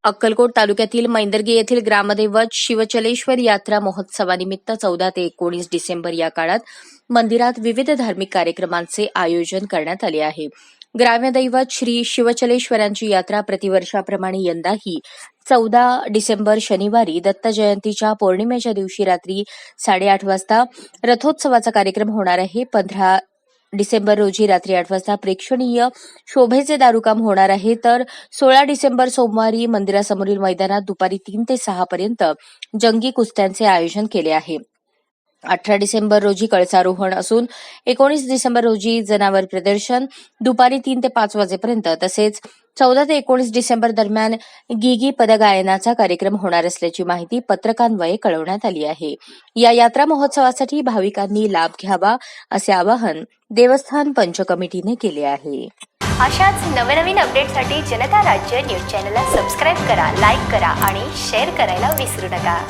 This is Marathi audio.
अक्कलकोट तालुक्यातील मैंदर्गी येथील ग्रामदैवत शिवचलेश्वर यात्रा महोत्सवानिमित्त 14 ते 19 डिसेंबर या काळात मंदिरात विविध धार्मिक कार्यक्रमांचे आयोजन करण्यात आले आहे. ग्रामदैवत श्री शिवचलेश्वरांची यात्रा प्रतिवर्षाप्रमाणे यंदाही 14 डिसेंबर शनिवारी दत्त जयंतीच्या पौर्णिमेच्या दिवशी रात्री 8:30 वाजता रथोत्सवाचा कार्यक्रम होणार आहे. 15 डिसेंबर रोजी रात्री 8 वाजता प्रेक्षणीय शोभेचे दारुकाम होणार आहे. तर 16 डिसेंबर सोमवारी मंदिरासमोरील मैदानात दुपारी 3 ते 6 पर्यंत जंगी कुस्त्यांचे आयोजन केले आहे. 18 डिसेंबर रोजी कळसारोहण असून 19 डिसेंबर रोजी जनावर प्रदर्शन दुपारी 3 ते 5 वाजेपर्यंत तसेच 14 ते 19 डिसेंबर दरम्यान गिगी पदगायनाचा कार्यक्रम होणार असल्याची माहिती पत्रकान्वये कळवण्यात आली आहे. या यात्रा महोत्सवासाठी भाविकांनी लाभ घ्यावा असे आवाहन देवस्थान पंच कमिटीने केले आहे. अशाच नवनवीन अपडेटसाठी जनता राज्य न्यूज चॅनलला सबस्क्राईब करा, लाईक करा आणि शेअर करायला विसरू नका.